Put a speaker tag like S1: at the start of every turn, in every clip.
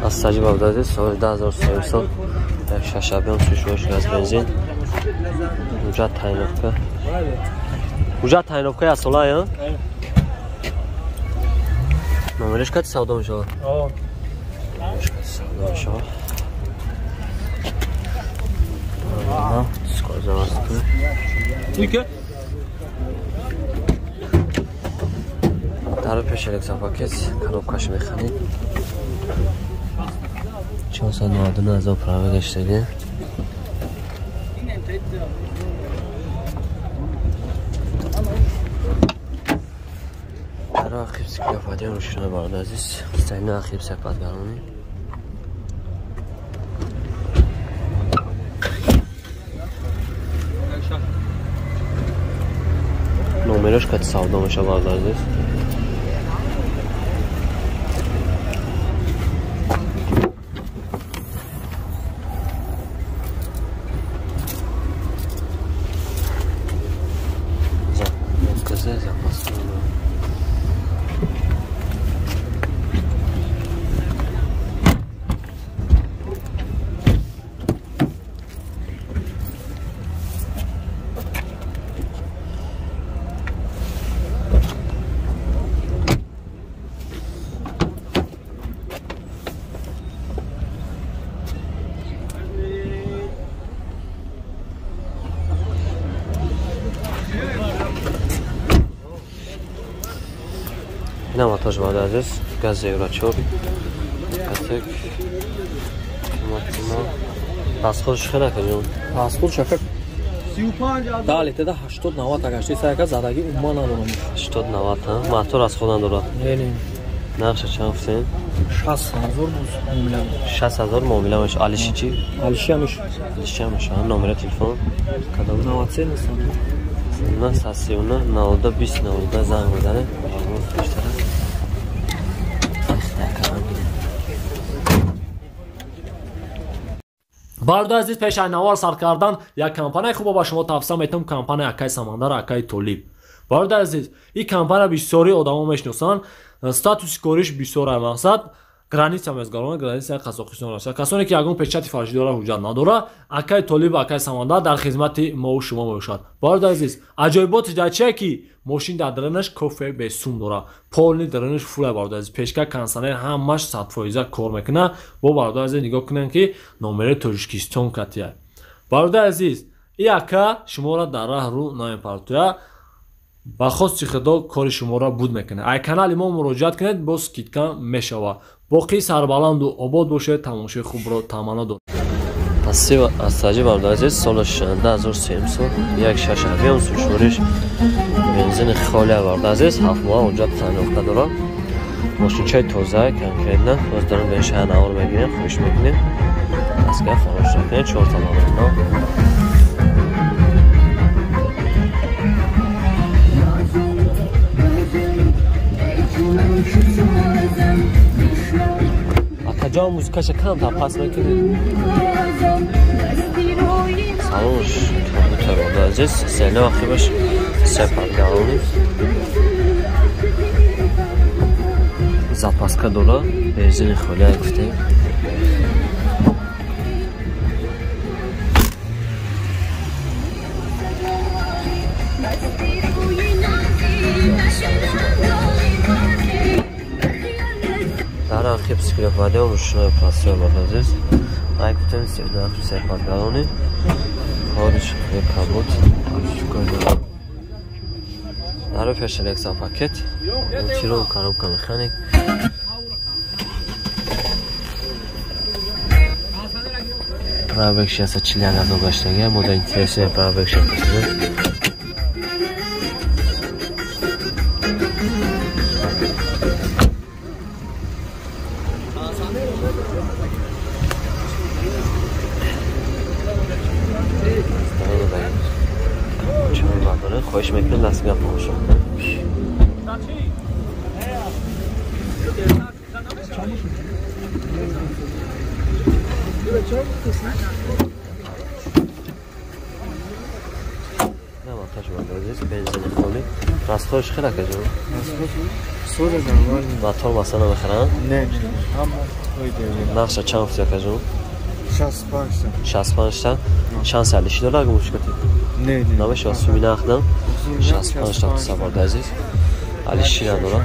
S1: از سجی بابدادی سال 1300 یک ششابیان سوشوش گاز بنزین اونجا تاینوفکا اونجا تاینوفکا از سالای ها؟ نمایش کتی سودا میشه؟ نمایش کتی سودا میشه نه سکار زمست کنه نیکه در پیش الکسا پاکت کنوبکاش میخنید 499 از اون پراوه گشتگه در آخیب سکیافاتی هم روشونه بارد عزیز ستاینه آخیب سپت گرمونی نومرش کتی سودا میشه بارد عزیز این هم آتاش باید عزیز گاز زیورا چوب کتک از خودش خیلی نکنیم
S2: از خود شکر دالی تده 80-90 اگرشتی سایه زدگی اما ندارم
S1: 80-90 ها؟ موتور از خود نداره نقشه چند افسین؟
S2: 60,000 معامله
S1: 60,000 معامله میشه آلیشی چی؟
S2: آلیشی همیشه
S1: آلیشی همیشه نمره تلفن
S2: کدام 93 نیستم
S1: 939 90 20 90 زنگ بزنه
S2: باردا عزیز пешайнавор сар кардан як компания хубо ба шумо тавсия метавам компания Акай Самандар Акай Толиб борода азиз ин компания бисёри одамо мешиносанд статуси кориш бисёр мақсад граница мезгарона граница қазоқистон аст касоне ки ягон печати фаржӣ дора ҳуҷҷат надора Акай Толиб Акай Самандар дар хизмати мо шумо мебошад борода азиз аҷоиботи дар чие ки мошин дар дарунаш кофе бесум дора полни дарунаш фула борода азиз пешка кондиционер ҳамаш 100% кор мекунад бо борода азиз нигоҳ кунед ки номери Тоҷикистон катия борода азиз ин ака шуморо дар раҳ рӯ намепартояд ба хости худо кори шуморо буд мекунад ай канали мо муроҷиат кунед бо скидка мешавад боқӣ сарбаланду обод бошед тамошои хубро таманно доред
S1: Спасибо, Астаджи Бардазиз, солаш 1700 як шашавиам сушуриш бензин холия Бардазиз 7 моҳ ҳуҷҷат таъйиновка дорад мошинчаи тоза конкретно боз дорем пешайнавор мегирем хӯш мекунем дастгоҳ фарош накунед 4 тамонно جا موزیکاش کم تا پس میکنید سالونش کامپیوتر بوده عزیز سیله وقتی باش سپر گرونی запаска дора бензини холия гуфтем дар архив скрепваде рушной пластир бардазиз айкутем севда сепаргалони хориш рекабот дар пеш элекса пакет тиро коробка механик правекши аса чили агазо гаштага мода интересия правекши касида خواهش میکنم دستگاه پاشو Montaj var aziz. Benzin xoli. Rasxosh xira kajam.
S3: So'radim.
S1: Motor masala bixaram.
S3: Ne. Hamma qo'ydi.
S1: Narxi chand fiyat kajam.
S3: 65 ta.
S1: 65 ta. Chansali ishlar gumshkati.
S3: Ne.
S1: Navash osmi narxdan 65 ta qisa bor aziz. Alishina dora.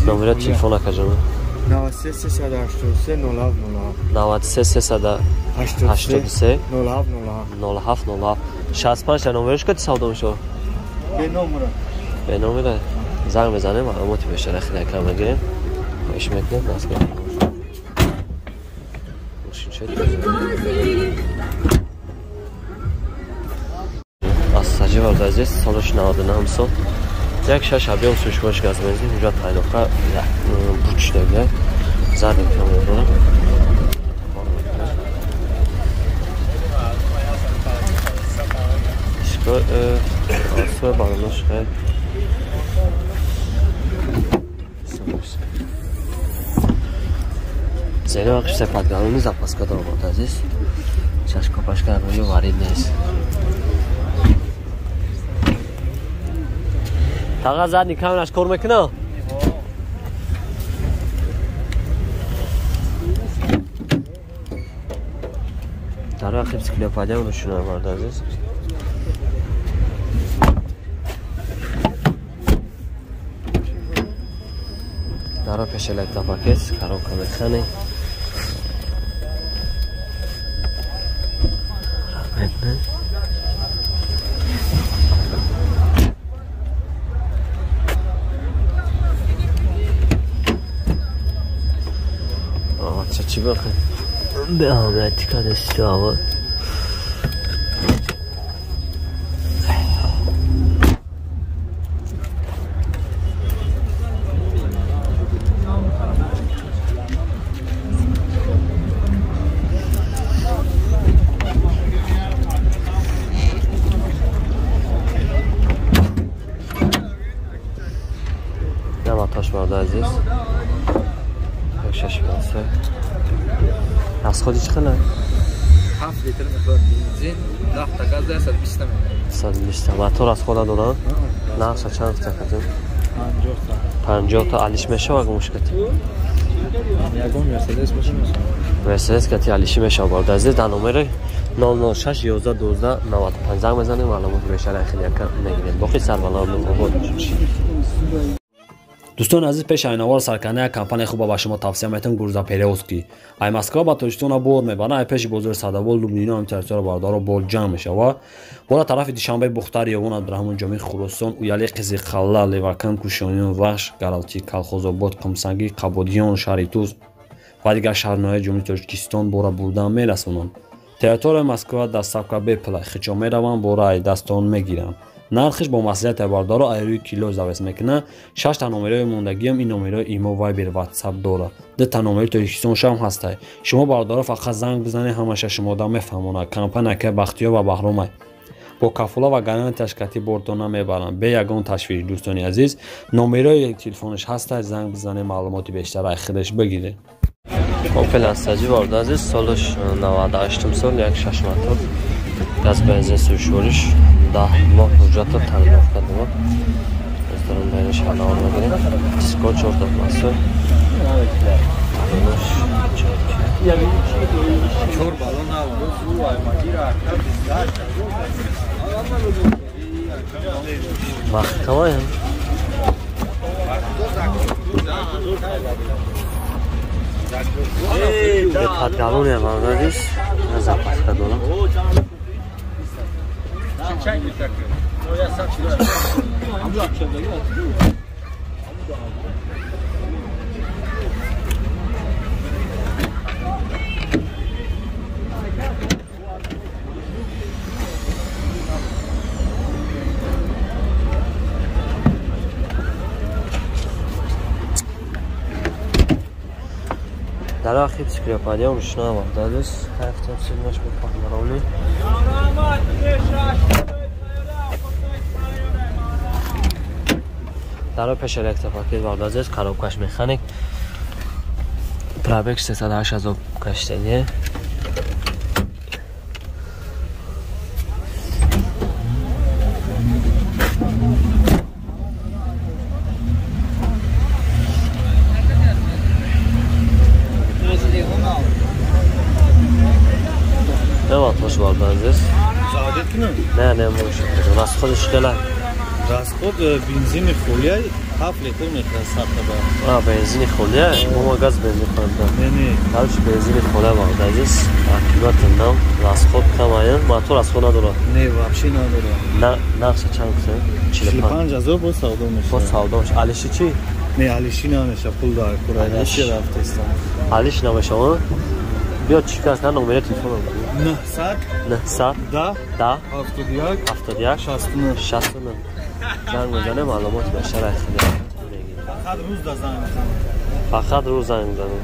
S1: Номер телефона kajam.
S3: 93 383 07
S1: 93
S3: 07
S1: 07 65 تا نمرش کتی سودا میشه به نمره زنگ بزنه معلوماتی بشه رخی کم بگیریم باش میکنه ناز کنیم ماشین شد اساجی وارد عزیز سالش 99 سال یک شش ابیام سوش باش گاز بنزین اونجا تایلوقا بوچ داره زرد کم بگیرم Asıl bağlamış şey. Zeynep akış sepatlarını zapas kadar olmadı aziz. Çaşka başka arayı var idiyiz. Tağa zadni kameraş kormak ne? Darı akıp sklepadya mı düşünüyor vardı aziz? Dara peşelek tapaket, karoka mekhane. Rahmetli. Çaçı bakın. Be Ahmet dikkat istiyor abi. Taş vardı aziz. Yakşaş varsa. Az خودی چقدر؟
S4: 7 لیتر مقدار بنزین 10 تا گاز در 120 تا
S1: 120 تا موتور از خود دارن؟ نه چند تا کردیم؟ 50 تا علیش میشه و مشکلی
S4: یگان مرسدس باشه
S1: مرسدس که علیش میشه وارد عزیز در نمره 006 11 12 95 زنگ بزنیم معلومات بیشتر خیلی کم نگیریم باقی سر بالا
S2: دوستان عزیز پیش اینوار سرکنه کمپانی خوب با شما توصیه میتونم گورزا پیروسکی ای مسکو با توشتون بور میبره ای پیش بزرگ صداول لوبنینا هم ترتیب باردار بول جمع میشه و بالا طرف دیشنبه بختاری اون ابراهیم جمعی خراسان و یالی قزی خلا لیواکن کوشانیون وحش گالتی کالخوزآباد قمسنگی قبادیان شریتوز و دیگر شهرهای جمهوری تاجیکستان بورا بودن میرسونن تریتور مسکو دستاکا به پلای خچو میروان بورا دستان میگیرن нархиш бо маслиҳати бардоро айрӯи кило завес мекунад 6 та номерои мондагиам ин номерои имо вайбер ватсап дорад 2 та номерои тоҷикистон шам ҳастай шумо бардоро фақат занг бизанед ҳамаша шумода мефаҳмонад компанияки бахтиёр ва баҳромай бо кафола ва гарантияш кати бортона мебаранд бе ягон ташвиш дӯстони азиз номерои телефониш ҳастай занг бизанед маълумоти бештар аз худаш бигиред
S1: Opel Astra vardı aziz solış 98 sol yak şaşmatır gaz benzin sürüşürüş da mah hücratı tanımakta var bizlerin böyle şeyler olmadı skoç ortatması
S4: çor balon aldı su aymacira
S1: bak tamam ya Patgalon ya vardır zapaska dolu. در آخر سکریپادیا مشنا وقتادش هفته سیمش به پاکمرالی در پیش الکتریک وقتادش کاروکاش مکانیک پرابک 380 کشتنیه چه موتورش vardı aziz?
S3: زادت نه
S1: نه نمیشه راست خودش کلا
S3: راسخود بنزین خولیه 7 لیتر میخوره سرطبه
S1: بنزین خولیه اما گاز بنزین خورده
S3: نه نه
S1: هرچ بنزین خوله vardı aziz akıbatından راست خود kamayın motor راست خود نداره
S3: نه وابشی نداره
S1: نه نقش چند سه
S3: 45,000 با سودا میشه
S1: با سوداش علیشی چی
S3: نه علیشی نمیشه پول داره
S1: علیش.
S3: کرایه رفته استان
S1: علیش نمیشه اون بیا چیکار کنم نمره تلفنم
S3: 900
S1: 900
S3: 10
S1: 10
S3: 71
S1: 71
S3: 69
S1: 69 زنگ بزنه معلومات بشه رای خیلی
S3: فقط روز زنگ میزنه
S1: فقط روز زنگ بزنه